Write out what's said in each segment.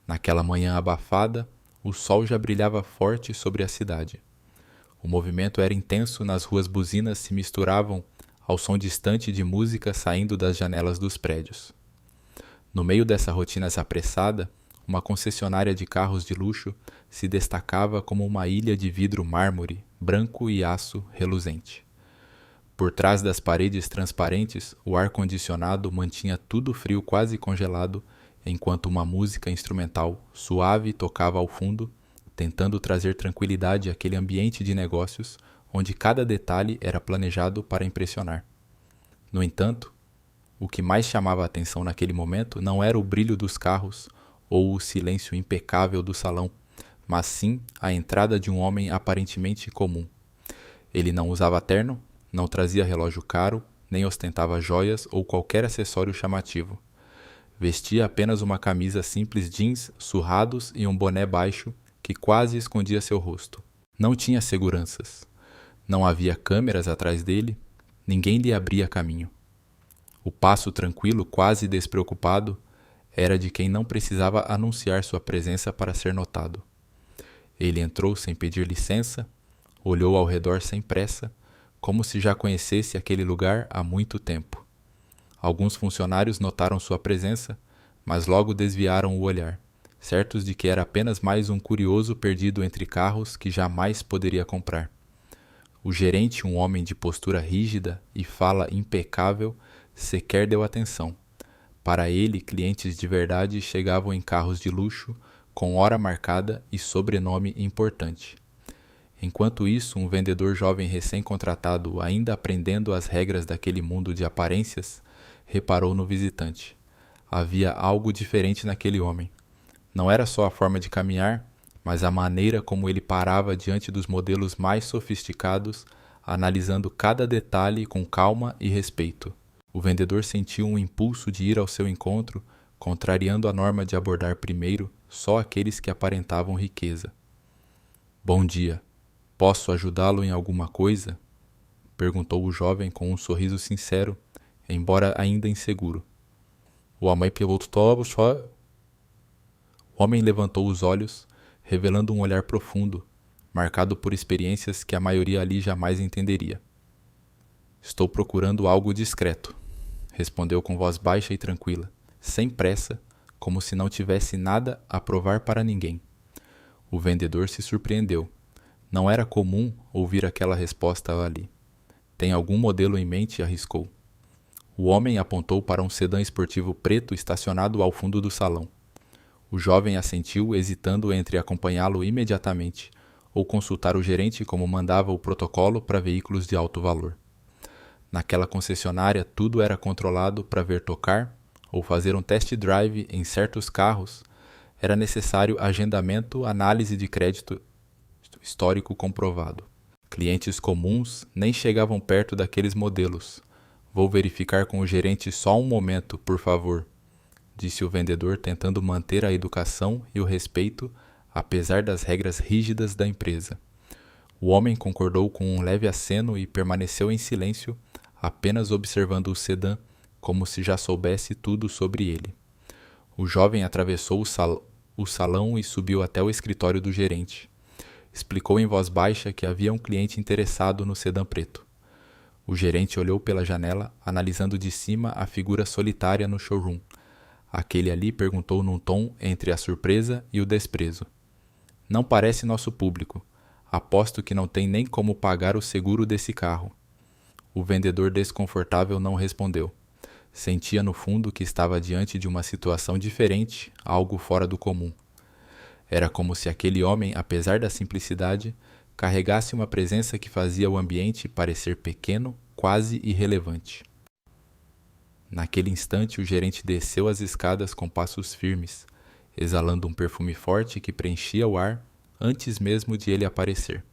Naquela manhã abafada, o sol já brilhava forte sobre a cidade. O movimento era intenso, nas ruas buzinas se misturavam ao som distante de música saindo das janelas dos prédios. No meio dessa rotina apressada, uma concessionária de carros de luxo se destacava como uma ilha de vidro mármore, branco e aço reluzente. Por trás das paredes transparentes, o ar-condicionado mantinha tudo frio, quase congelado, enquanto uma música instrumental suave tocava ao fundo, tentando trazer tranquilidade àquele ambiente de negócios onde cada detalhe era planejado para impressionar. No entanto, o que mais chamava a atenção naquele momento não era o brilho dos carros ou o silêncio impecável do salão, mas sim a entrada de um homem aparentemente comum. Ele não usava terno, não trazia relógio caro, nem ostentava joias ou qualquer acessório chamativo. Vestia apenas uma camisa simples jeans surrados e um boné baixo que quase escondia seu rosto. Não tinha seguranças. Não havia câmeras atrás dele, ninguém lhe abria caminho. O passo tranquilo, quase despreocupado, era de quem não precisava anunciar sua presença para ser notado. Ele entrou sem pedir licença, olhou ao redor sem pressa, como se já conhecesse aquele lugar há muito tempo. Alguns funcionários notaram sua presença, mas logo desviaram o olhar, certos de que era apenas mais um curioso perdido entre carros que jamais poderia comprar. O gerente, um homem de postura rígida e fala impecável, sequer deu atenção. Para ele, clientes de verdade chegavam em carros de luxo, com hora marcada e sobrenome importante. Enquanto isso, um vendedor jovem recém-contratado, ainda aprendendo as regras daquele mundo de aparências, reparou no visitante. Havia algo diferente naquele homem. Não era só a forma de caminhar, mas a maneira como ele parava diante dos modelos mais sofisticados, analisando cada detalhe com calma e respeito. O vendedor sentiu um impulso de ir ao seu encontro, contrariando a norma de abordar primeiro só aqueles que aparentavam riqueza. "Bom dia. Posso ajudá-lo em alguma coisa?" perguntou o jovem com um sorriso sincero, embora ainda inseguro. O homem levantou os olhos, revelando um olhar profundo, marcado por experiências que a maioria ali jamais entenderia. "Estou procurando algo discreto", respondeu com voz baixa e tranquila, sem pressa, como se não tivesse nada a provar para ninguém. O vendedor se surpreendeu. Não era comum ouvir aquela resposta ali. "Tem algum modelo em mente?" arriscou. O homem apontou para um sedã esportivo preto estacionado ao fundo do salão. O jovem assentiu, hesitando entre acompanhá-lo imediatamente ou consultar o gerente como mandava o protocolo para veículos de alto valor. Naquela concessionária, tudo era controlado. Para ver tocar ou fazer um test drive em certos carros, era necessário agendamento, análise de crédito histórico comprovado. Clientes comuns nem chegavam perto daqueles modelos. "Vou verificar com o gerente só um momento, por favor", disse o vendedor, tentando manter a educação e o respeito, apesar das regras rígidas da empresa. O homem concordou com um leve aceno e permaneceu em silêncio, apenas observando o sedã, como se já soubesse tudo sobre ele. O jovem atravessou o salão e subiu até o escritório do gerente. Explicou em voz baixa que havia um cliente interessado no sedã preto. O gerente olhou pela janela, analisando de cima a figura solitária no showroom. Aquele ali perguntou num tom entre a surpresa e o desprezo: "Não parece nosso público. Aposto que não tem nem como pagar o seguro desse carro." O vendedor desconfortável não respondeu. Sentia no fundo que estava diante de uma situação diferente, algo fora do comum. Era como se aquele homem, apesar da simplicidade, carregasse uma presença que fazia o ambiente parecer pequeno, quase irrelevante. Naquele instante, o gerente desceu as escadas com passos firmes, exalando um perfume forte que preenchia o ar antes mesmo de ele aparecer.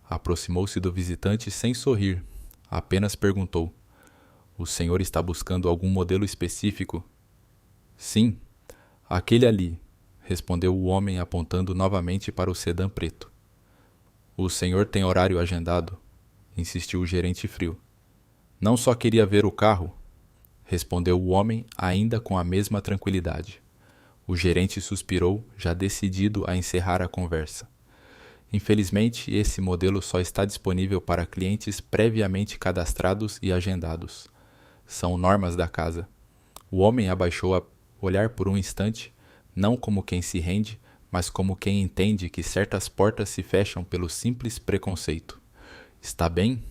Aproximou-se do visitante sem sorrir, apenas perguntou: "O senhor está buscando algum modelo específico?" "Sim, aquele ali", respondeu o homem apontando novamente para o sedã preto. "O senhor tem horário agendado?" insistiu o gerente frio. "Não só queria ver o carro", respondeu o homem ainda com a mesma tranquilidade. O gerente suspirou, já decidido a encerrar a conversa. Infelizmente, esse modelo só está disponível para clientes previamente cadastrados e agendados. São normas da casa. O homem abaixou a olhar por um instante, não como quem se rende, mas como quem entende que certas portas se fecham pelo simples preconceito. Está bem?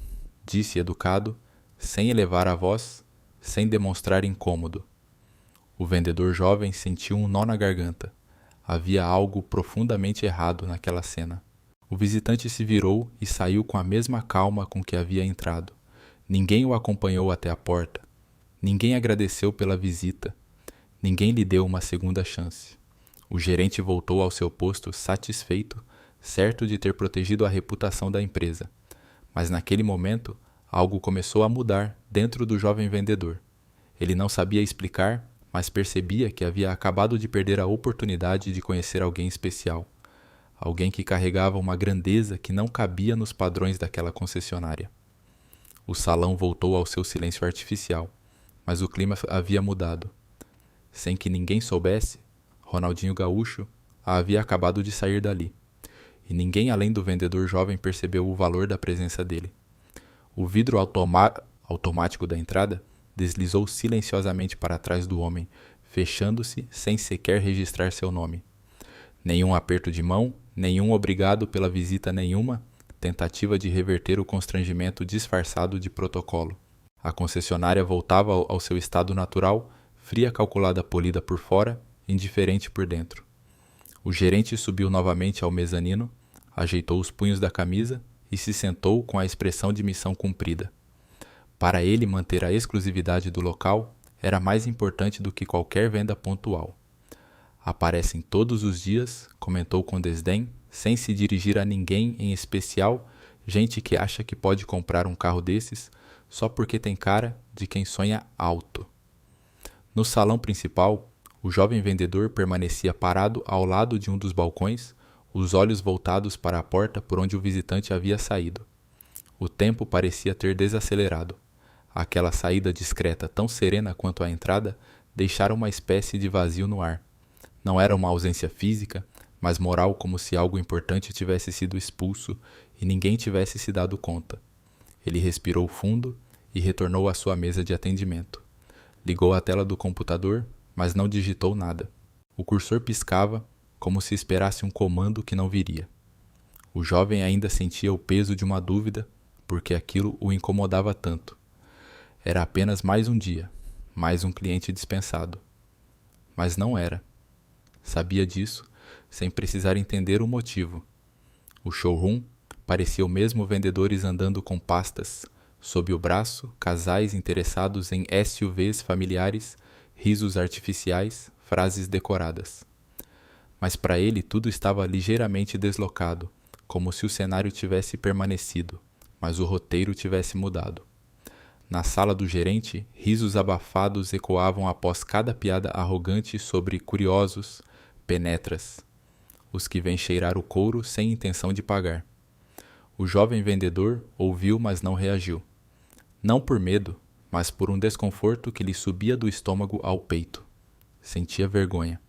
Disse educado, sem elevar a voz, sem demonstrar incômodo. O vendedor jovem sentiu um nó na garganta. Havia algo profundamente errado naquela cena. O visitante se virou e saiu com a mesma calma com que havia entrado. Ninguém o acompanhou até a porta. Ninguém agradeceu pela visita. Ninguém lhe deu uma segunda chance. O gerente voltou ao seu posto satisfeito, certo de ter protegido a reputação da empresa. Mas naquele momento, algo começou a mudar dentro do jovem vendedor. Ele não sabia explicar, mas percebia que havia acabado de perder a oportunidade de conhecer alguém especial. Alguém que carregava uma grandeza que não cabia nos padrões daquela concessionária. O salão voltou ao seu silêncio artificial, mas o clima havia mudado. Sem que ninguém soubesse, Ronaldinho Gaúcho havia acabado de sair dali, e ninguém além do vendedor jovem percebeu o valor da presença dele. O vidro automático da entrada deslizou silenciosamente para trás do homem, fechando-se sem sequer registrar seu nome. Nenhum aperto de mão, nenhum obrigado pela visita nenhuma, tentativa de reverter o constrangimento disfarçado de protocolo. A concessionária voltava ao seu estado natural, fria, calculada, polida por fora, indiferente por dentro. O gerente subiu novamente ao mezanino, ajeitou os punhos da camisa e se sentou com a expressão de missão cumprida. Para ele, manter a exclusividade do local era mais importante do que qualquer venda pontual. Aparecem todos os dias, comentou com desdém, sem se dirigir a ninguém em especial, gente que acha que pode comprar um carro desses só porque tem cara de quem sonha alto. No salão principal, o jovem vendedor permanecia parado ao lado de um dos balcões, os olhos voltados para a porta por onde o visitante havia saído. O tempo parecia ter desacelerado. Aquela saída discreta, tão serena quanto a entrada, deixara uma espécie de vazio no ar. Não era uma ausência física, mas moral, como se algo importante tivesse sido expulso e ninguém tivesse se dado conta. Ele respirou fundo e retornou à sua mesa de atendimento. Ligou a tela do computador, mas não digitou nada. O cursor piscava, como se esperasse um comando que não viria. O jovem ainda sentia o peso de uma dúvida, porque aquilo o incomodava tanto. Era apenas mais um dia, mais um cliente dispensado. Mas não era. Sabia disso, sem precisar entender o motivo. O showroom parecia o mesmo vendedores andando com pastas, sob o braço, casais interessados em SUVs familiares, risos artificiais, frases decoradas. Mas para ele tudo estava ligeiramente deslocado, como se o cenário tivesse permanecido, mas o roteiro tivesse mudado. Na sala do gerente, risos abafados ecoavam após cada piada arrogante sobre curiosos, penetras, os que vêm cheirar o couro sem intenção de pagar. O jovem vendedor ouviu, mas não reagiu. Não por medo, mas por um desconforto que lhe subia do estômago ao peito. Sentia vergonha.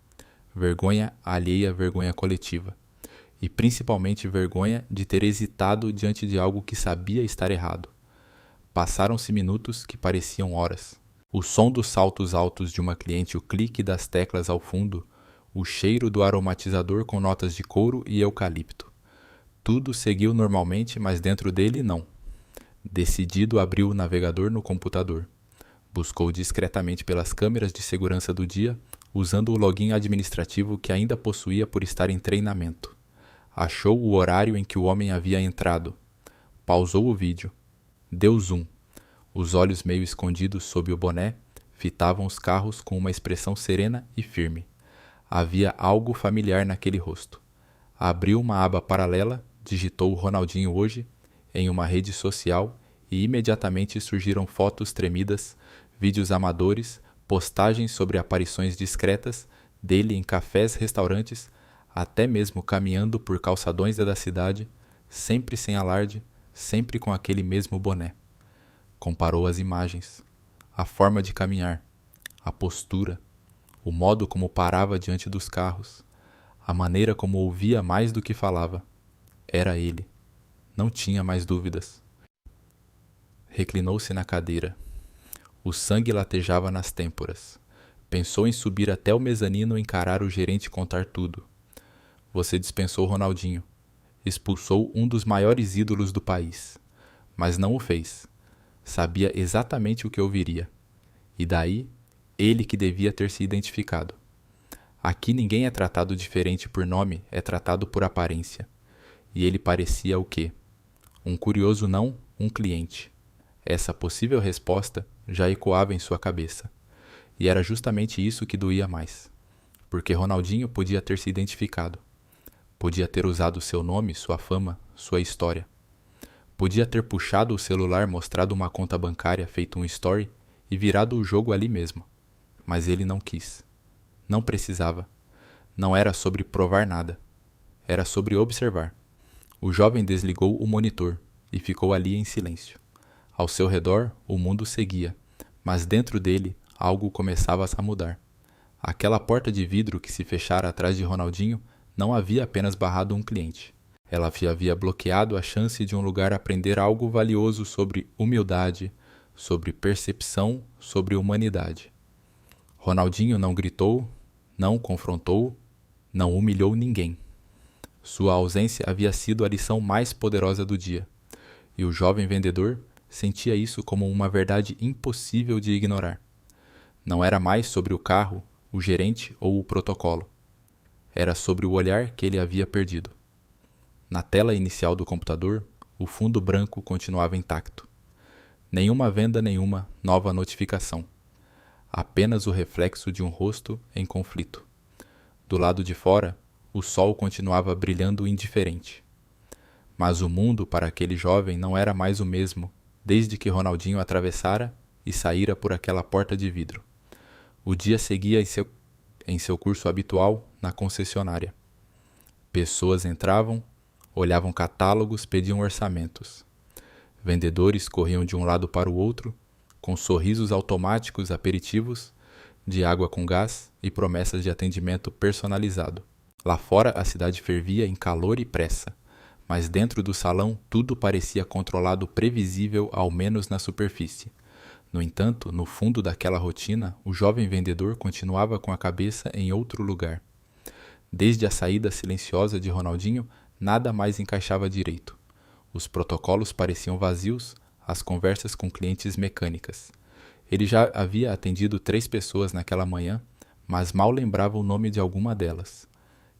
Vergonha alheia à vergonha coletiva. E principalmente vergonha de ter hesitado diante de algo que sabia estar errado. Passaram-se minutos que pareciam horas. O som dos saltos altos de uma cliente, o clique das teclas ao fundo, o cheiro do aromatizador com notas de couro e eucalipto. Tudo seguiu normalmente, mas dentro dele não. Decidido, abriu o navegador no computador. Buscou discretamente pelas câmeras de segurança do dia, usando o login administrativo que ainda possuía por estar em treinamento. Achou o horário em que o homem havia entrado. Pausou o vídeo. Deu zoom. Os olhos meio escondidos sob o boné fitavam os carros com uma expressão serena e firme. Havia algo familiar naquele rosto. Abriu uma aba paralela, digitou Ronaldinho hoje em uma rede social e imediatamente surgiram fotos tremidas, vídeos amadores, postagens sobre aparições discretas dele em cafés, restaurantes, até mesmo caminhando por calçadões da cidade, sempre sem alarde, sempre com aquele mesmo boné. Comparou as imagens, a forma de caminhar, a postura, o modo como parava diante dos carros, a maneira como ouvia mais do que falava. Era ele. Não tinha mais dúvidas. Reclinou-se na cadeira. O sangue latejava nas têmporas. Pensou em subir até o mezanino e encarar o gerente e contar tudo. Você dispensou Ronaldinho. Expulsou um dos maiores ídolos do país. Mas não o fez. Sabia exatamente o que ouviria. E daí, ele que devia ter se identificado. Aqui ninguém é tratado diferente por nome, é tratado por aparência. E ele parecia o quê? Um curioso não, um cliente. Essa possível resposta já ecoava em sua cabeça. E era justamente isso que doía mais. Porque Ronaldinho podia ter se identificado. Podia ter usado seu nome, sua fama, sua história. Podia ter puxado o celular, mostrado uma conta bancária, feito um story e virado o jogo ali mesmo. Mas ele não quis. Não precisava. Não era sobre provar nada. Era sobre observar. O jovem desligou o monitor e ficou ali em silêncio. Ao seu redor, o mundo seguia, mas dentro dele, algo começava a mudar. Aquela porta de vidro que se fechara atrás de Ronaldinho não havia apenas barrado um cliente. Ela havia bloqueado a chance de um lugar aprender algo valioso sobre humildade, sobre percepção, sobre humanidade. Ronaldinho não gritou, não confrontou, não humilhou ninguém. Sua ausência havia sido a lição mais poderosa do dia, e o jovem vendedor sentia isso como uma verdade impossível de ignorar. Não era mais sobre o carro, o gerente ou o protocolo. Era sobre o olhar que ele havia perdido. Na tela inicial do computador, o fundo branco continuava intacto. Nenhuma venda, nenhuma nova notificação. Apenas o reflexo de um rosto em conflito. Do lado de fora, o sol continuava brilhando indiferente. Mas o mundo para aquele jovem não era mais o mesmo desde que Ronaldinho atravessara e saíra por aquela porta de vidro. O dia seguia em seu curso habitual na concessionária. Pessoas entravam, olhavam catálogos, pediam orçamentos. Vendedores corriam de um lado para o outro, com sorrisos automáticos aperitivos, de água com gás e promessas de atendimento personalizado. Lá fora a cidade fervia em calor e pressa, mas dentro do salão tudo parecia controlado, previsível, ao menos na superfície. No entanto, no fundo daquela rotina, o jovem vendedor continuava com a cabeça em outro lugar. Desde a saída silenciosa de Ronaldinho, nada mais encaixava direito. Os protocolos pareciam vazios, as conversas com clientes mecânicas. Ele já havia atendido 3 pessoas naquela manhã, mas mal lembrava o nome de alguma delas.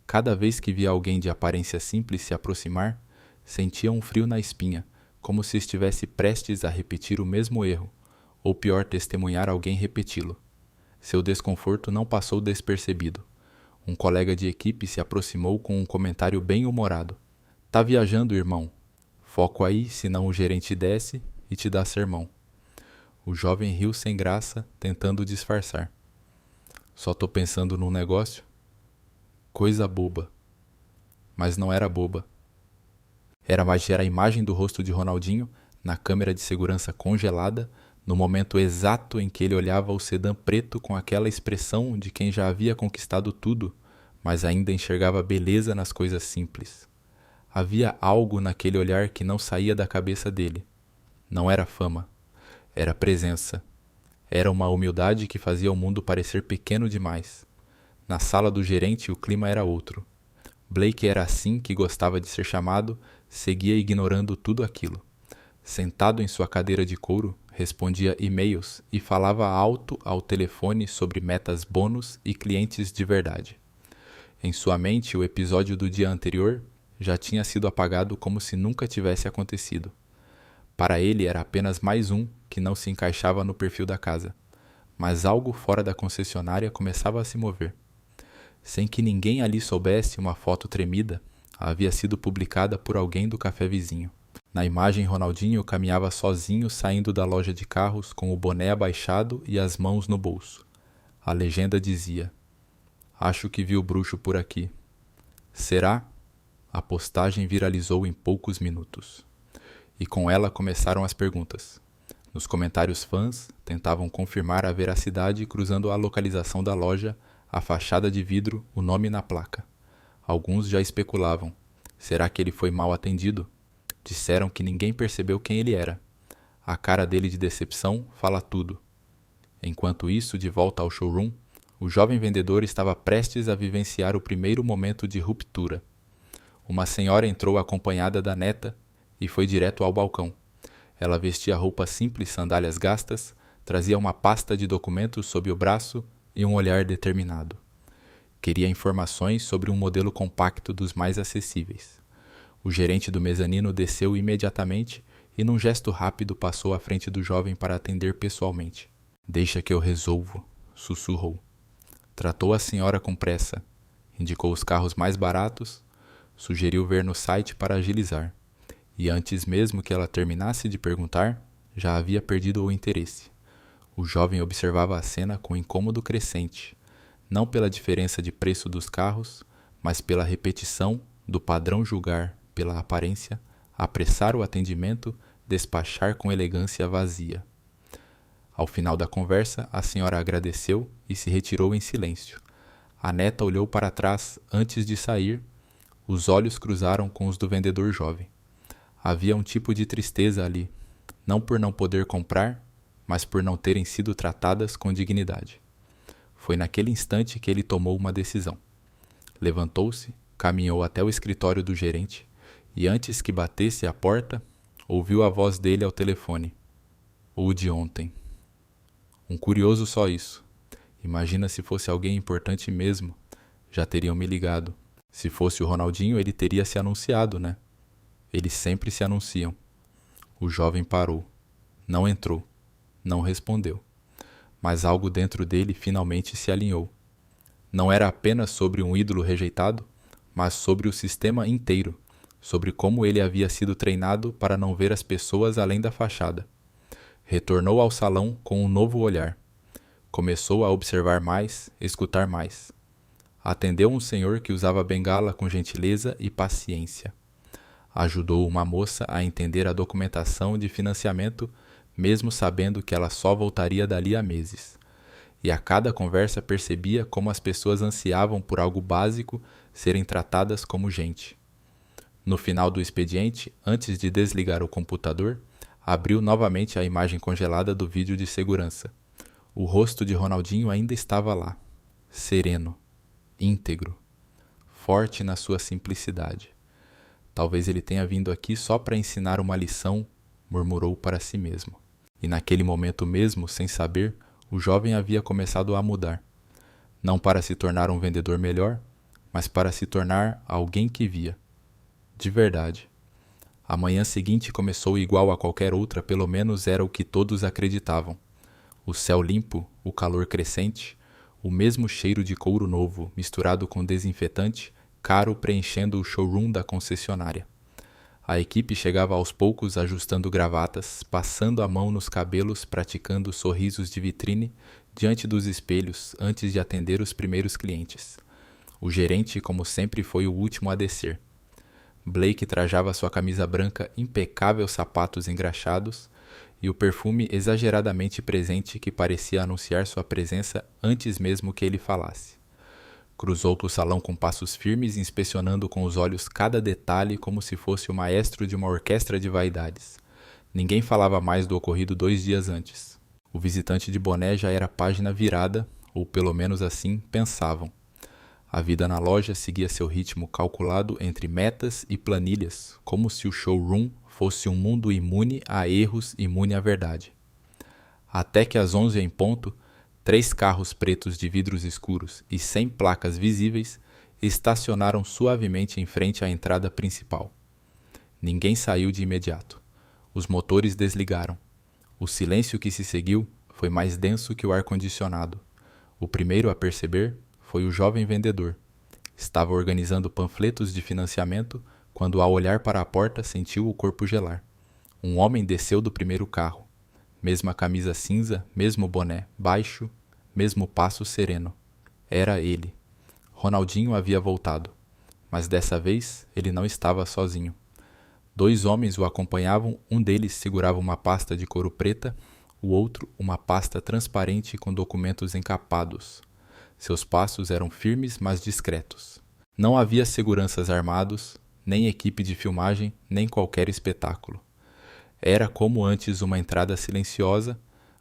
Cada vez que via alguém de aparência simples se aproximar, sentia um frio na espinha, como se estivesse prestes a repetir o mesmo erro, ou pior, testemunhar alguém repeti-lo. Seu desconforto não passou despercebido. Um colega de equipe se aproximou com um comentário bem-humorado. Tá viajando, irmão. Foco aí, senão o gerente desce e te dá sermão. O jovem riu sem graça, tentando disfarçar. Só tô pensando num negócio. Coisa boba. Mas não era boba. Era a imagem do rosto de Ronaldinho, na câmera de segurança congelada, no momento exato em que ele olhava o sedã preto com aquela expressão de quem já havia conquistado tudo, mas ainda enxergava beleza nas coisas simples. Havia algo naquele olhar que não saía da cabeça dele. Não era fama. Era presença. Era uma humildade que fazia o mundo parecer pequeno demais. Na sala do gerente o clima era outro. Blake era assim que gostava de ser chamado, seguia ignorando tudo aquilo. Sentado em sua cadeira de couro, respondia e-mails e falava alto ao telefone sobre metas bônus e clientes de verdade. Em sua mente, o episódio do dia anterior já tinha sido apagado como se nunca tivesse acontecido. Para ele era apenas mais um que não se encaixava no perfil da casa. Mas algo fora da concessionária começava a se mover. Sem que ninguém ali soubesse, uma foto tremida havia sido publicada por alguém do café vizinho. Na imagem, Ronaldinho caminhava sozinho saindo da loja de carros com o boné abaixado e as mãos no bolso. A legenda dizia: "Acho que vi o bruxo por aqui." Será? A postagem viralizou em poucos minutos. E com ela começaram as perguntas. Nos comentários, fãs tentavam confirmar a veracidade cruzando a localização da loja, A fachada de vidro, o nome na placa. Alguns já especulavam. Será que ele foi mal atendido? Disseram que ninguém percebeu quem ele era. A cara dele de decepção fala tudo. Enquanto isso, de volta ao showroom, o jovem vendedor estava prestes a vivenciar o primeiro momento de ruptura. Uma senhora entrou acompanhada da neta e foi direto ao balcão. Ela vestia roupa simples, sandálias gastas, trazia uma pasta de documentos sob o braço e um olhar determinado. Queria informações sobre um modelo compacto dos mais acessíveis. O gerente do mezanino desceu imediatamente e, num gesto rápido, passou à frente do jovem para atender pessoalmente. Deixa que eu resolvo, sussurrou. Tratou a senhora com pressa, indicou os carros mais baratos, sugeriu ver no site para agilizar. E antes mesmo que ela terminasse de perguntar, já havia perdido o interesse. O jovem observava a cena com incômodo crescente, não pela diferença de preço dos carros, mas pela repetição do padrão julgar pela aparência, apressar o atendimento, despachar com elegância vazia. Ao final da conversa, a senhora agradeceu e se retirou em silêncio. A neta olhou para trás antes de sair. Os olhos cruzaram com os do vendedor jovem. Havia um tipo de tristeza ali, não por não poder comprar, mas por não terem sido tratadas com dignidade. Foi naquele instante que ele tomou uma decisão. Levantou-se, caminhou até o escritório do gerente e, antes que batesse à porta, ouviu a voz dele ao telefone. O de ontem. Um curioso só isso. Imagina se fosse alguém importante mesmo. Já teriam me ligado. Se fosse o Ronaldinho, ele teria se anunciado, né? Eles sempre se anunciam. O jovem parou. Não entrou. Não respondeu. Mas algo dentro dele finalmente se alinhou. Não era apenas sobre um ídolo rejeitado, mas sobre o sistema inteiro, sobre como ele havia sido treinado para não ver as pessoas além da fachada. Retornou ao salão com um novo olhar. Começou a observar mais, escutar mais. Atendeu um senhor que usava bengala com gentileza e paciência. Ajudou uma moça a entender a documentação de financiamento, mesmo sabendo que ela só voltaria dali a meses. E a cada conversa percebia como as pessoas ansiavam por algo básico serem tratadas como gente. No final do expediente, antes de desligar o computador, abriu novamente a imagem congelada do vídeo de segurança. O rosto de Ronaldinho ainda estava lá, sereno, íntegro, forte na sua simplicidade. Talvez ele tenha vindo aqui só para ensinar uma lição, murmurou para si mesmo. E naquele momento mesmo, sem saber, o jovem havia começado a mudar. Não para se tornar um vendedor melhor, mas para se tornar alguém que via. De verdade. A manhã seguinte começou igual a qualquer outra, pelo menos era o que todos acreditavam. O céu limpo, o calor crescente, o mesmo cheiro de couro novo misturado com desinfetante, caro preenchendo o showroom da concessionária. A equipe chegava aos poucos ajustando gravatas, passando a mão nos cabelos, praticando sorrisos de vitrine diante dos espelhos antes de atender os primeiros clientes. O gerente, como sempre, foi o último a descer. Blake trajava sua camisa branca, impecáveis sapatos engraxados e o perfume exageradamente presente que parecia anunciar sua presença antes mesmo que ele falasse. Cruzou o salão com passos firmes, inspecionando com os olhos cada detalhe como se fosse o maestro de uma orquestra de vaidades. Ninguém falava mais do ocorrido 2 dias antes. O visitante de boné já era página virada, ou pelo menos assim pensavam. A vida na loja seguia seu ritmo calculado entre metas e planilhas, como se o showroom fosse um mundo imune a erros, imune à verdade. Até que às 11 em ponto, 3 carros pretos de vidros escuros e sem placas visíveis estacionaram suavemente em frente à entrada principal. Ninguém saiu de imediato. Os motores desligaram. O silêncio que se seguiu foi mais denso que o ar-condicionado. O primeiro a perceber foi o jovem vendedor. Estava organizando panfletos de financiamento quando, ao olhar para a porta, sentiu o corpo gelar. Um homem desceu do primeiro carro. Mesma camisa cinza, mesmo boné, baixo, mesmo passo sereno. Era ele. Ronaldinho havia voltado. Mas dessa vez ele não estava sozinho. 2 homens o acompanhavam, um deles segurava uma pasta de couro preta, o outro uma pasta transparente com documentos encapados. Seus passos eram firmes, mas discretos. Não havia seguranças armados, nem equipe de filmagem, nem qualquer espetáculo. Era como antes uma entrada silenciosa,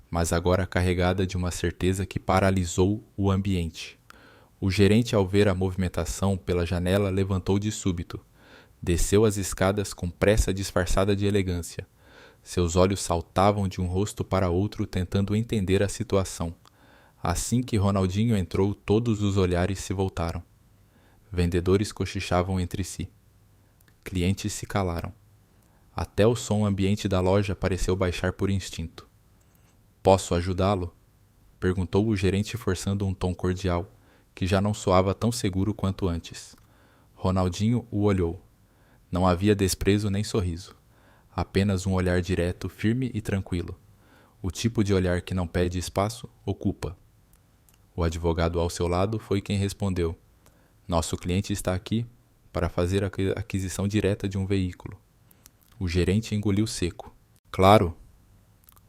mas agora carregada de uma certeza que paralisou o ambiente. O gerente, ao ver a movimentação pela janela, levantou de súbito. Desceu as escadas com pressa disfarçada de elegância. Seus olhos saltavam de um rosto para outro tentando entender a situação. Assim que Ronaldinho entrou, todos os olhares se voltaram. Vendedores cochichavam entre si. Clientes se calaram. Até o som ambiente da loja pareceu baixar por instinto. "Posso ajudá-lo?" perguntou o gerente forçando um tom cordial, que já não soava tão seguro quanto antes. Ronaldinho o olhou. Não havia desprezo nem sorriso. Apenas um olhar direto, firme e tranquilo. O tipo de olhar que não pede espaço, ocupa. O advogado ao seu lado foi quem respondeu: "Nosso cliente está aqui para fazer a aquisição direta de um veículo." O gerente engoliu seco. "Claro."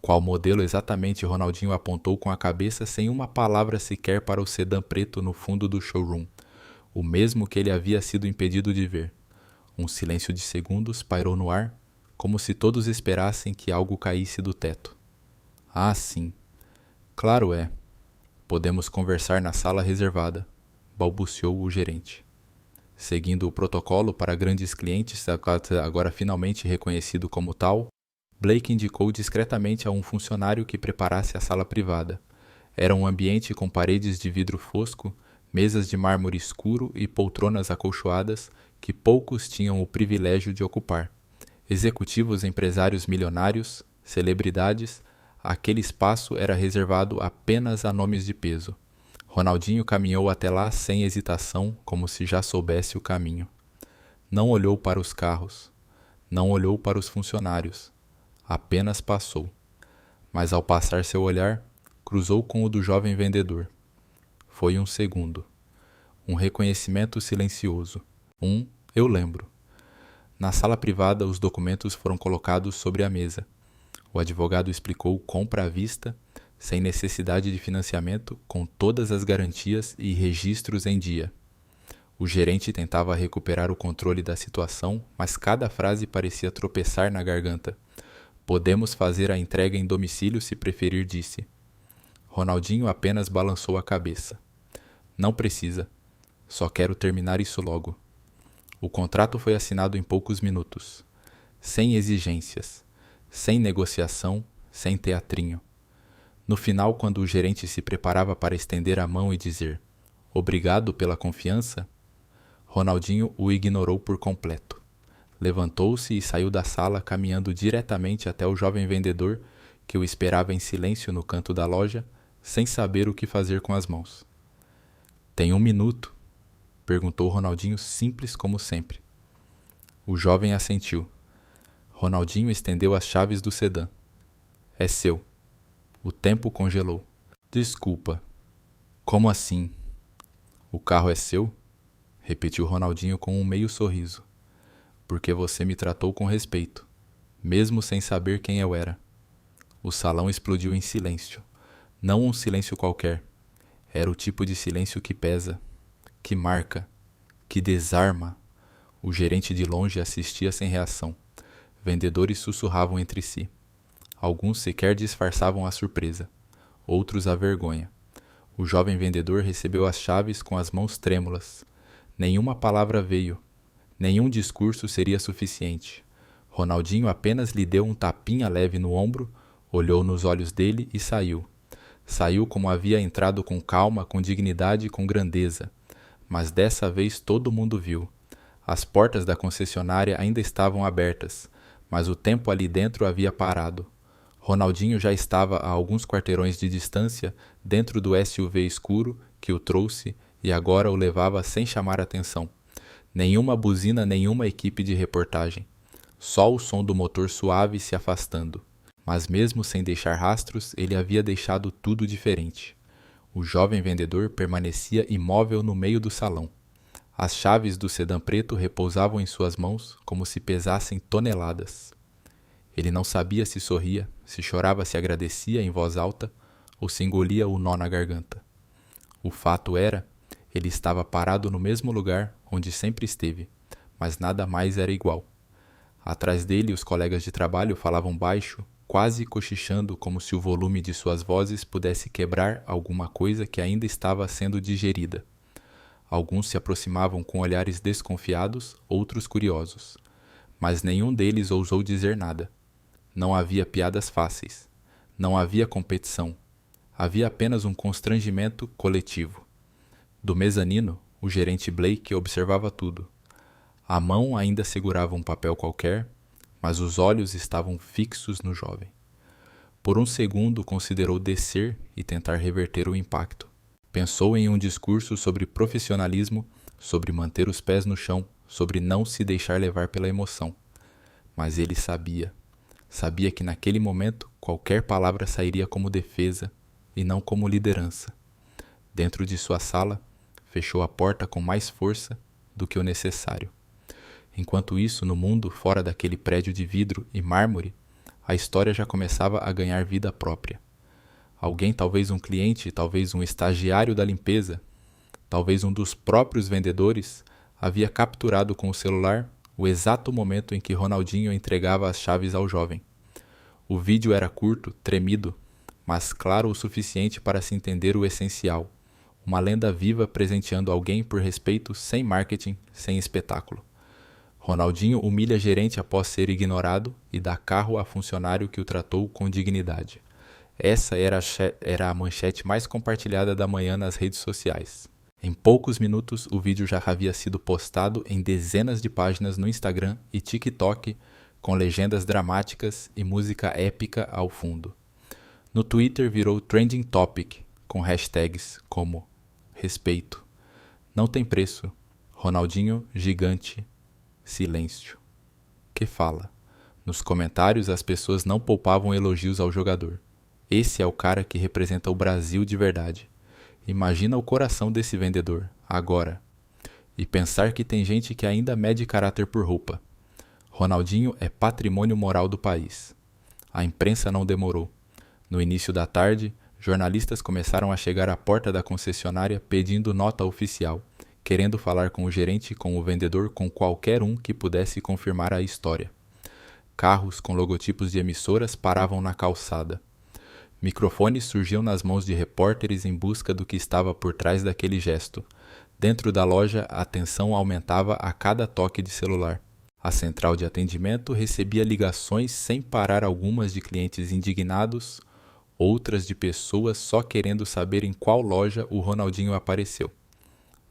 Qual modelo exatamente? Ronaldinho apontou com a cabeça sem uma palavra sequer para o sedã preto no fundo do showroom. O mesmo que ele havia sido impedido de ver. Um silêncio de segundos pairou no ar, como se todos esperassem que algo caísse do teto. "Ah, sim. Claro é. Podemos conversar na sala reservada", balbuciou o gerente. Seguindo o protocolo para grandes clientes, agora finalmente reconhecido como tal, Blake indicou discretamente a um funcionário que preparasse a sala privada. Era um ambiente com paredes de vidro fosco, mesas de mármore escuro e poltronas acolchoadas que poucos tinham o privilégio de ocupar. Executivos, empresários milionários, celebridades, aquele espaço era reservado apenas a nomes de peso. Ronaldinho caminhou até lá sem hesitação, como se já soubesse o caminho. Não olhou para os carros, não olhou para os funcionários, apenas passou. Mas ao passar seu olhar, cruzou com o do jovem vendedor. Foi um segundo. Um reconhecimento silencioso. "Eu lembro." Na sala privada, os documentos foram colocados sobre a mesa. O advogado explicou compra à vista, sem necessidade de financiamento, com todas as garantias e registros em dia. O gerente tentava recuperar o controle da situação, mas cada frase parecia tropeçar na garganta. "Podemos fazer a entrega em domicílio se preferir", disse. Ronaldinho apenas balançou a cabeça. "Não precisa. Só quero terminar isso logo." O contrato foi assinado em poucos minutos. Sem exigências, sem negociação, sem teatrinho. No final, quando o gerente se preparava para estender a mão e dizer "Obrigado pela confiança", Ronaldinho o ignorou por completo. Levantou-se e saiu da sala, caminhando diretamente até o jovem vendedor, que o esperava em silêncio no canto da loja, sem saber o que fazer com as mãos. "Tem 1 minuto?" perguntou Ronaldinho, simples como sempre. O jovem assentiu. Ronaldinho estendeu as chaves do sedã. "É seu." O tempo congelou. "Desculpa." "Como assim?" "O carro é seu?" repetiu Ronaldinho com um meio sorriso. "Porque você me tratou com respeito, mesmo sem saber quem eu era." O salão explodiu em silêncio. Não um silêncio qualquer. Era o tipo de silêncio que pesa, que marca, que desarma. O gerente de longe assistia sem reação. Vendedores sussurravam entre si. Alguns sequer disfarçavam a surpresa, outros a vergonha. O jovem vendedor recebeu as chaves com as mãos trêmulas. Nenhuma palavra veio. Nenhum discurso seria suficiente. Ronaldinho apenas lhe deu um tapinha leve no ombro, olhou nos olhos dele e saiu. Saiu como havia entrado, com calma, com dignidade e com grandeza. Mas dessa vez todo mundo viu. As portas da concessionária ainda estavam abertas, mas o tempo ali dentro havia parado. Ronaldinho já estava a alguns quarteirões de distância, dentro do SUV escuro que o trouxe e agora o levava sem chamar atenção. Nenhuma buzina, nenhuma equipe de reportagem. Só o som do motor suave se afastando. Mas mesmo sem deixar rastros, ele havia deixado tudo diferente. O jovem vendedor permanecia imóvel no meio do salão. As chaves do sedã preto repousavam em suas mãos como se pesassem toneladas. Ele não sabia se sorria, se chorava, se agradecia em voz alta ou se engolia o nó na garganta. O fato era, ele estava parado no mesmo lugar onde sempre esteve, mas nada mais era igual. Atrás dele, os colegas de trabalho falavam baixo, quase cochichando como se o volume de suas vozes pudesse quebrar alguma coisa que ainda estava sendo digerida. Alguns se aproximavam com olhares desconfiados, outros curiosos. Mas nenhum deles ousou dizer nada. Não havia piadas fáceis. Não havia competição. Havia apenas um constrangimento coletivo. Do mezanino, o gerente Blake observava tudo. A mão ainda segurava um papel qualquer, mas os olhos estavam fixos no jovem. Por um segundo considerou descer e tentar reverter o impacto. Pensou em um discurso sobre profissionalismo, sobre manter os pés no chão, sobre não se deixar levar pela emoção. Mas ele sabia que naquele momento qualquer palavra sairia como defesa e não como liderança. Dentro de sua sala, fechou a porta com mais força do que o necessário. Enquanto isso, no mundo fora daquele prédio de vidro e mármore, a história já começava a ganhar vida própria. Alguém, talvez um cliente, talvez um estagiário da limpeza, talvez um dos próprios vendedores, havia capturado com o celular o exato momento em que Ronaldinho entregava as chaves ao jovem. O vídeo era curto, tremido, mas claro o suficiente para se entender o essencial. Uma lenda viva presenteando alguém por respeito, sem marketing, sem espetáculo. Ronaldinho humilha gerente após ser ignorado e dá carro a funcionário que o tratou com dignidade. Essa era a manchete mais compartilhada da manhã nas redes sociais. Em poucos minutos, o vídeo já havia sido postado em dezenas de páginas no Instagram e TikTok, com legendas dramáticas e música épica ao fundo. No Twitter virou trending topic, com hashtags como respeito, não tem preço, Ronaldinho gigante, silêncio. Que fala? Nos comentários as pessoas não poupavam elogios ao jogador. Esse é o cara que representa o Brasil de verdade. Imagina o coração desse vendedor, agora. E pensar que tem gente que ainda mede caráter por roupa. Ronaldinho é patrimônio moral do país. A imprensa não demorou. No início da tarde, jornalistas começaram a chegar à porta da concessionária pedindo nota oficial, querendo falar com o gerente, com o vendedor, com qualquer um que pudesse confirmar a história. Carros com logotipos de emissoras paravam na calçada. Microfones surgiam nas mãos de repórteres em busca do que estava por trás daquele gesto. Dentro da loja, a tensão aumentava a cada toque de celular. A central de atendimento recebia ligações sem parar, algumas de clientes indignados, outras de pessoas só querendo saber em qual loja o Ronaldinho apareceu.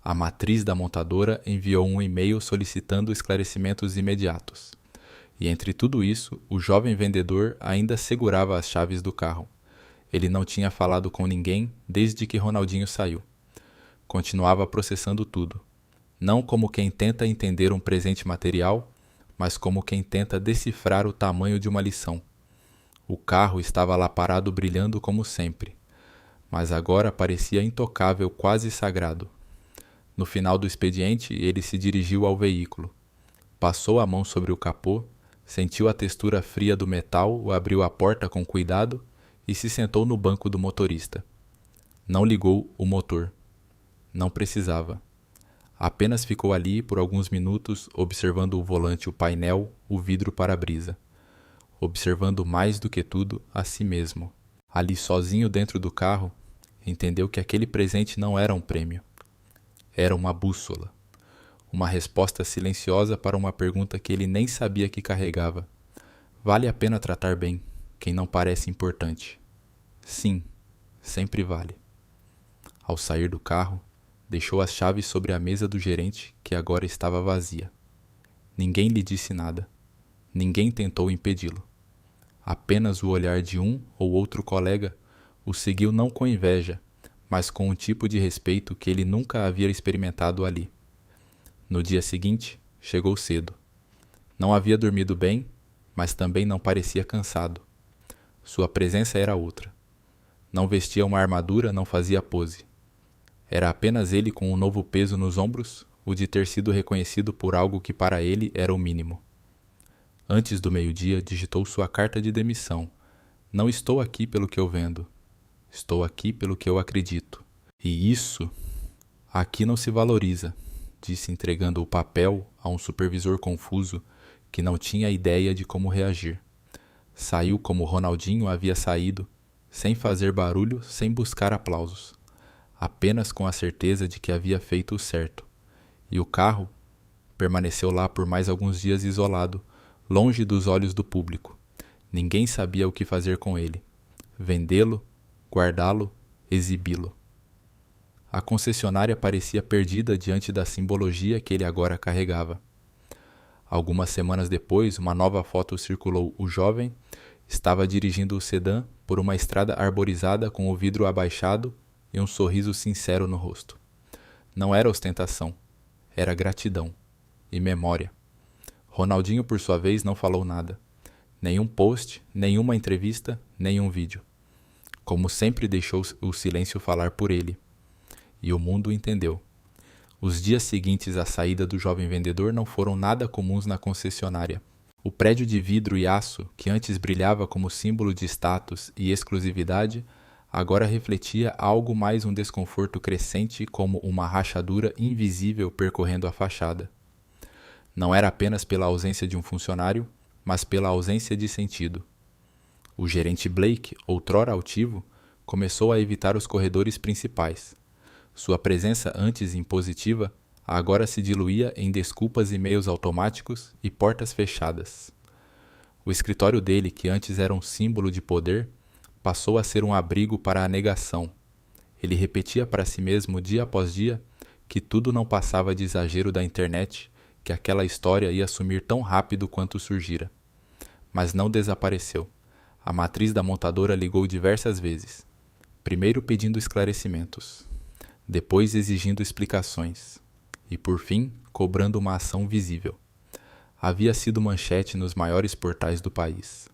A matriz da montadora enviou um e-mail solicitando esclarecimentos imediatos. E entre tudo isso, o jovem vendedor ainda segurava as chaves do carro. Ele não tinha falado com ninguém desde que Ronaldinho saiu. Continuava processando tudo. Não como quem tenta entender um presente material, mas como quem tenta decifrar o tamanho de uma lição. O carro estava lá parado brilhando como sempre, mas agora parecia intocável, quase sagrado. No final do expediente, ele se dirigiu ao veículo. Passou a mão sobre o capô, sentiu a textura fria do metal, abriu a porta com cuidado e se sentou no banco do motorista. Não ligou o motor. Não precisava. Apenas ficou ali por alguns minutos observando o volante, o painel, o vidro para-brisa. Observando mais do que tudo a si mesmo. Ali sozinho dentro do carro, entendeu que aquele presente não era um prêmio. Era uma bússola. Uma resposta silenciosa para uma pergunta que ele nem sabia que carregava. Vale a pena tratar bem quem não parece importante? Sim, sempre vale. Ao sair do carro, deixou as chaves sobre a mesa do gerente, que agora estava vazia. Ninguém lhe disse nada. Ninguém tentou impedi-lo. Apenas o olhar de um ou outro colega o seguiu não com inveja, mas com um tipo de respeito que ele nunca havia experimentado ali. No dia seguinte, chegou cedo. Não havia dormido bem, mas também não parecia cansado. Sua presença era outra. Não vestia uma armadura, não fazia pose. Era apenas ele com um novo peso nos ombros, o de ter sido reconhecido por algo que para ele era o mínimo. Antes do meio-dia, digitou sua carta de demissão. Não estou aqui pelo que eu vendo. Estou aqui pelo que eu acredito. E isso aqui não se valoriza, disse entregando o papel a um supervisor confuso que não tinha ideia de como reagir. Saiu como Ronaldinho havia saído, sem fazer barulho, sem buscar aplausos, apenas com a certeza de que havia feito o certo. E o carro permaneceu lá por mais alguns dias isolado, longe dos olhos do público. Ninguém sabia o que fazer com ele. Vendê-lo, guardá-lo, exibi-lo. A concessionária parecia perdida diante da simbologia que ele agora carregava. Algumas semanas depois, uma nova foto circulou. O jovem estava dirigindo o sedã por uma estrada arborizada com o vidro abaixado e um sorriso sincero no rosto. Não era ostentação, era gratidão e memória. Ronaldinho, por sua vez, não falou nada. Nenhum post, nenhuma entrevista, nenhum vídeo. Como sempre, deixou o silêncio falar por ele. E o mundo entendeu. Os dias seguintes à saída do jovem vendedor não foram nada comuns na concessionária. O prédio de vidro e aço, que antes brilhava como símbolo de status e exclusividade, agora refletia algo mais um desconforto crescente como uma rachadura invisível percorrendo a fachada. Não era apenas pela ausência de um funcionário, mas pela ausência de sentido. O gerente Blake, outrora altivo, começou a evitar os corredores principais. Sua presença antes impositiva agora se diluía em desculpas e e-mails automáticos e portas fechadas. O escritório dele, que antes era um símbolo de poder, passou a ser um abrigo para a negação. Ele repetia para si mesmo dia após dia que tudo não passava de exagero da internet, que aquela história ia sumir tão rápido quanto surgira. Mas não desapareceu. A matriz da montadora ligou diversas vezes, primeiro pedindo esclarecimentos, depois exigindo explicações e, por fim, cobrando uma ação visível. Havia sido manchete nos maiores portais do país.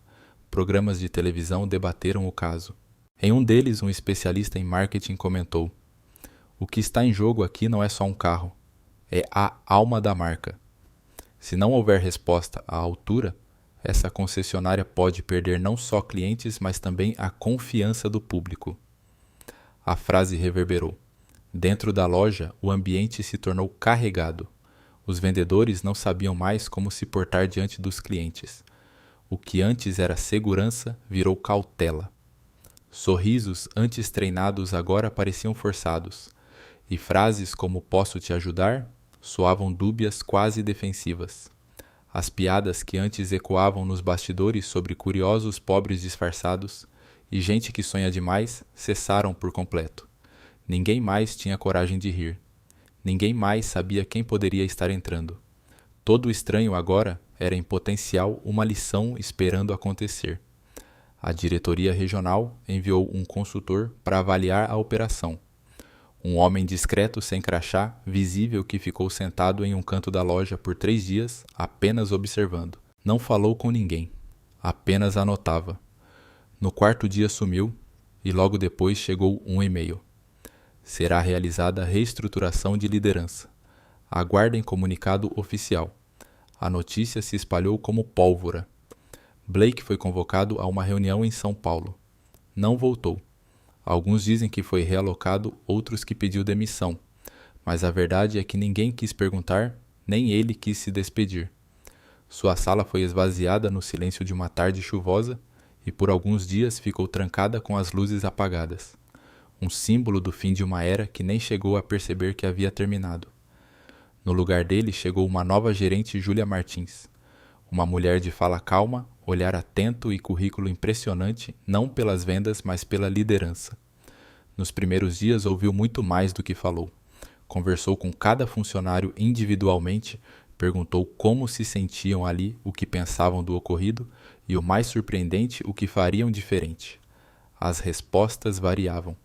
Programas de televisão debateram o caso. Em um deles, um especialista em marketing comentou: "O que está em jogo aqui não é só um carro, é a alma da marca. Se não houver resposta à altura, essa concessionária pode perder não só clientes, mas também a confiança do público." A frase reverberou. Dentro da loja, o ambiente se tornou carregado. Os vendedores não sabiam mais como se portar diante dos clientes. O que antes era segurança virou cautela. Sorrisos antes treinados agora pareciam forçados, e frases como "posso te ajudar?" soavam dúbias, quase defensivas. As piadas que antes ecoavam nos bastidores sobre curiosos pobres disfarçados e gente que sonha demais cessaram por completo. Ninguém mais tinha coragem de rir. Ninguém mais sabia quem poderia estar entrando. Todo estranho agora era em potencial uma lição esperando acontecer. A diretoria regional enviou um consultor para avaliar a operação. Um homem discreto sem crachá, visível, que ficou sentado em um canto da loja por 3 dias, apenas observando. Não falou com ninguém, apenas anotava. No 4º dia sumiu e logo depois chegou um e-mail. Será realizada a reestruturação de liderança. Aguardem comunicado oficial. A notícia se espalhou como pólvora. Blake foi convocado a uma reunião em São Paulo. Não voltou. Alguns dizem que foi realocado, outros que pediu demissão. Mas a verdade é que ninguém quis perguntar, nem ele quis se despedir. Sua sala foi esvaziada no silêncio de uma tarde chuvosa e por alguns dias ficou trancada com as luzes apagadas. Um símbolo do fim de uma era que nem chegou a perceber que havia terminado. No lugar dele chegou uma nova gerente, Júlia Martins. Uma mulher de fala calma, olhar atento e currículo impressionante, não pelas vendas, mas pela liderança. Nos primeiros dias ouviu muito mais do que falou. Conversou com cada funcionário individualmente, perguntou como se sentiam ali, o que pensavam do ocorrido e, o mais surpreendente, o que fariam diferente. As respostas variavam.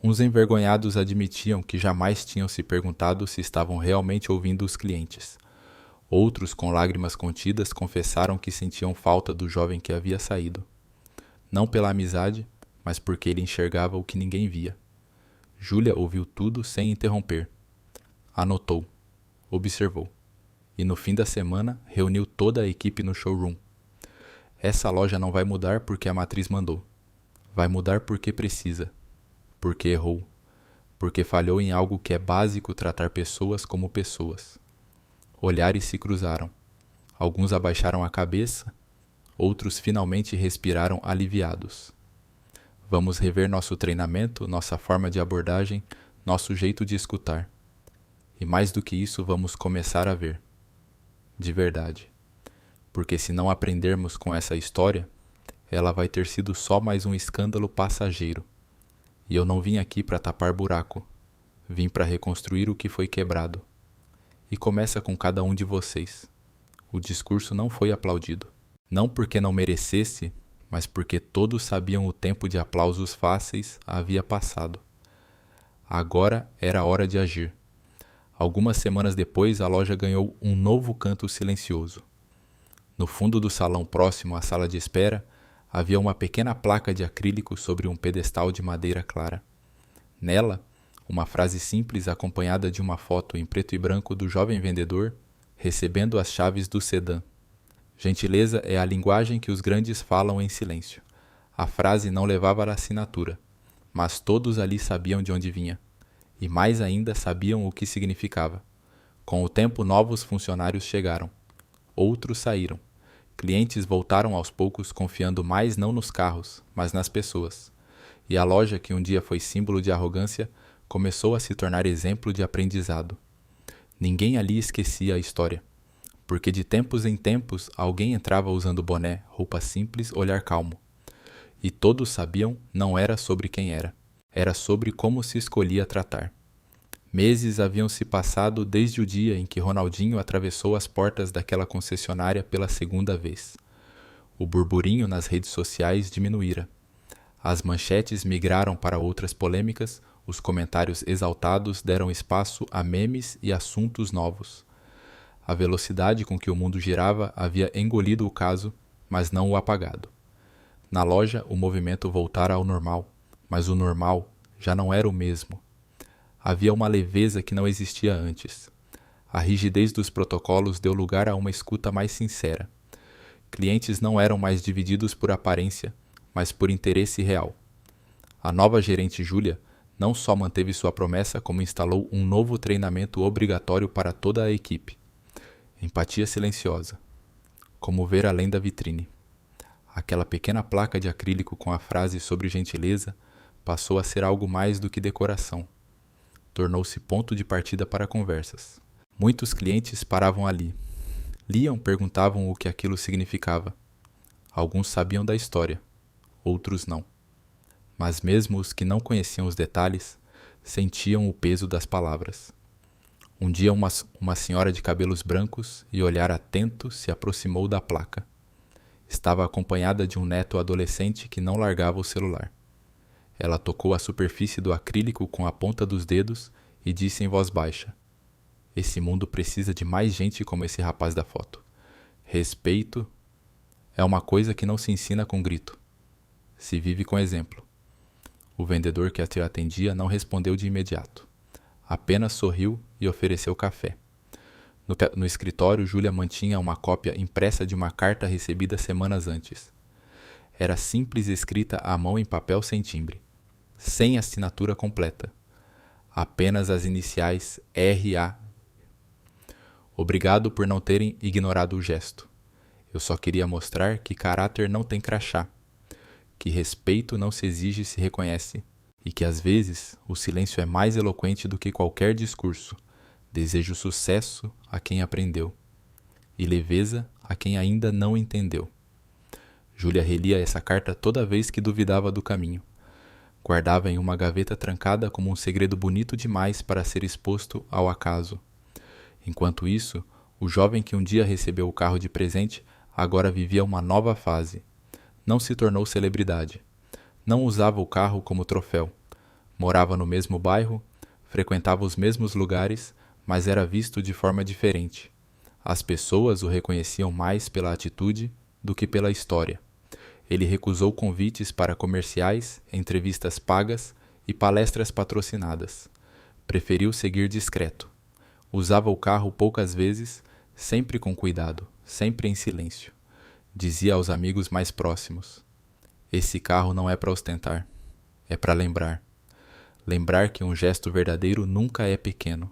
Uns envergonhados admitiam que jamais tinham se perguntado se estavam realmente ouvindo os clientes. Outros, com lágrimas contidas, confessaram que sentiam falta do jovem que havia saído. Não pela amizade, mas porque ele enxergava o que ninguém via. Júlia ouviu tudo sem interromper. Anotou, observou. E no fim da semana, reuniu toda a equipe no showroom. Essa loja não vai mudar porque a matriz mandou. Vai mudar porque precisa. Porque errou. porque falhou em algo que é básico tratar pessoas como pessoas. Olhares se cruzaram. Alguns abaixaram a cabeça, outros finalmente respiraram aliviados. Vamos rever nosso treinamento, nossa forma de abordagem, nosso jeito de escutar. E mais do que isso, vamos começar a ver. De verdade. Porque se não aprendermos com essa história, ela vai ter sido só mais um escândalo passageiro. E eu não vim aqui para tapar buraco. Vim para reconstruir o que foi quebrado. E começa com cada um de vocês. O discurso não foi aplaudido. Não porque não merecesse, mas porque todos sabiam o tempo de aplausos fáceis havia passado. Agora era a hora de agir. Algumas semanas depois, a loja ganhou um novo canto silencioso. No fundo do salão próximo à sala de espera, havia uma pequena placa de acrílico sobre um pedestal de madeira clara. Nela, uma frase simples acompanhada de uma foto em preto e branco do jovem vendedor recebendo as chaves do sedã. Gentileza é a linguagem que os grandes falam em silêncio. A frase não levava a assinatura, mas todos ali sabiam de onde vinha. E mais ainda sabiam o que significava. Com o tempo, novos funcionários chegaram. Outros saíram. Clientes voltaram aos poucos, confiando mais não nos carros, mas nas pessoas. E a loja, que um dia foi símbolo de arrogância, começou a se tornar exemplo de aprendizado. Ninguém ali esquecia a história, porque de tempos em tempos alguém entrava usando boné, roupa simples, olhar calmo. E todos sabiam não era sobre quem era sobre como se escolhia tratar. Meses haviam se passado desde o dia em que Ronaldinho atravessou as portas daquela concessionária pela segunda vez. O burburinho nas redes sociais diminuíra. As manchetes migraram para outras polêmicas, os comentários exaltados deram espaço a memes e assuntos novos. A velocidade com que o mundo girava havia engolido o caso, mas não o apagado. Na loja, o movimento voltara ao normal, mas o normal já não era o mesmo. Havia uma leveza que não existia antes. A rigidez dos protocolos deu lugar a uma escuta mais sincera. Clientes não eram mais divididos por aparência, mas por interesse real. A nova gerente Júlia não só manteve sua promessa, como instalou um novo treinamento obrigatório para toda a equipe. Empatia silenciosa. Como ver além da vitrine. Aquela pequena placa de acrílico com a frase sobre gentileza passou a ser algo mais do que decoração. Tornou-se ponto de partida para conversas. Muitos clientes paravam ali. Liam, perguntavam o que aquilo significava. Alguns sabiam da história, outros não. Mas mesmo os que não conheciam os detalhes, sentiam o peso das palavras. Um dia uma senhora de cabelos brancos e olhar atento se aproximou da placa. Estava acompanhada de um neto adolescente que não largava o celular. Ela tocou a superfície do acrílico com a ponta dos dedos e disse em voz baixa: "Esse mundo precisa de mais gente como esse rapaz da foto. Respeito é uma coisa que não se ensina com grito. Se vive com exemplo." O vendedor que a atendia não respondeu de imediato. Apenas sorriu e ofereceu café. No escritório, Júlia mantinha uma cópia impressa de uma carta recebida semanas antes. Era simples escrita à mão em papel sem timbre, sem assinatura completa. Apenas as iniciais R.A. Obrigado por não terem ignorado o gesto. Eu só queria mostrar que caráter não tem crachá, que respeito não se exige, se reconhece, e que às vezes o silêncio é mais eloquente do que qualquer discurso. Desejo sucesso a quem aprendeu, e leveza a quem ainda não entendeu. Júlia relia essa carta toda vez que duvidava do caminho. Guardava em uma gaveta trancada como um segredo bonito demais para ser exposto ao acaso. Enquanto isso, o jovem que um dia recebeu o carro de presente agora vivia uma nova fase. Não se tornou celebridade. Não usava o carro como troféu. Morava no mesmo bairro, frequentava os mesmos lugares, mas era visto de forma diferente. As pessoas o reconheciam mais pela atitude do que pela história. Ele recusou convites para comerciais, entrevistas pagas e palestras patrocinadas. Preferiu seguir discreto. Usava o carro poucas vezes, sempre com cuidado, sempre em silêncio. Dizia aos amigos mais próximos: "Esse carro não é para ostentar, é para lembrar." lembrar que um gesto verdadeiro nunca é pequeno,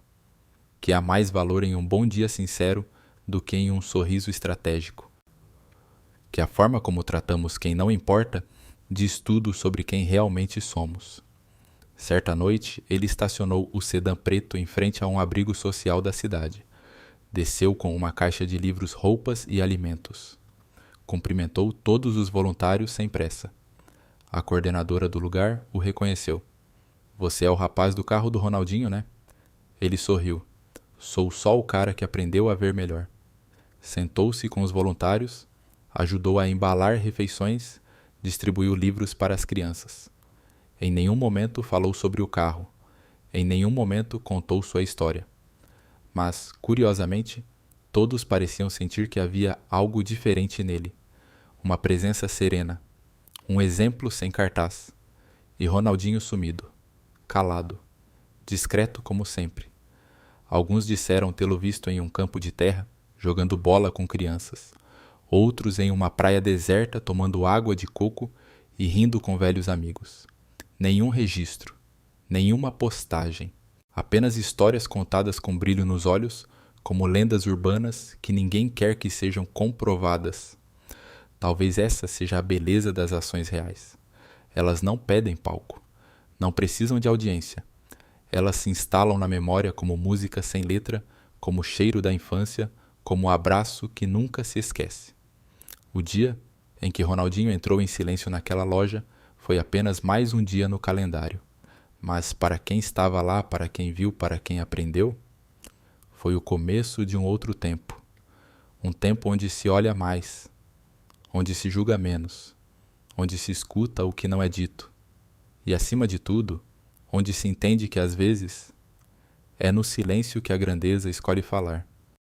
que há mais valor em um bom dia sincero do que em um sorriso estratégico, que a forma como tratamos quem não importa diz tudo sobre quem realmente somos. Certa noite, ele estacionou o sedã preto em frente a um abrigo social da cidade. Desceu com uma caixa de livros, roupas e alimentos. Cumprimentou todos os voluntários sem pressa. A coordenadora do lugar o reconheceu. Você é o rapaz do carro do Ronaldinho, né? Ele sorriu. Sou só o cara que aprendeu a ver melhor. Sentou-se com os voluntários, ajudou a embalar refeições, distribuiu livros para as crianças. Em nenhum momento falou sobre o carro. Em nenhum momento contou sua história. Mas, curiosamente, todos pareciam sentir que havia algo diferente nele. Uma presença serena. Um exemplo sem cartaz. E Ronaldinho sumido. Calado. Discreto como sempre. Alguns disseram tê-lo visto em um campo de terra, jogando bola com crianças. Outros em uma praia deserta tomando água de coco e rindo com velhos amigos. Nenhum registro, nenhuma postagem, apenas histórias contadas com brilho nos olhos, como lendas urbanas que ninguém quer que sejam comprovadas. Talvez essa seja a beleza das ações reais. Elas não pedem palco, não precisam de audiência. Elas se instalam na memória como música sem letra, como cheiro da infância, como abraço que nunca se esquece. O dia em que Ronaldinho entrou em silêncio naquela loja foi apenas mais um dia no calendário. Mas para quem estava lá, para quem viu, para quem aprendeu, foi o começo de um outro tempo. Um tempo onde se olha mais, onde se julga menos, onde se escuta o que não é dito. E acima de tudo, onde se entende que às vezes é no silêncio que a grandeza escolhe falar.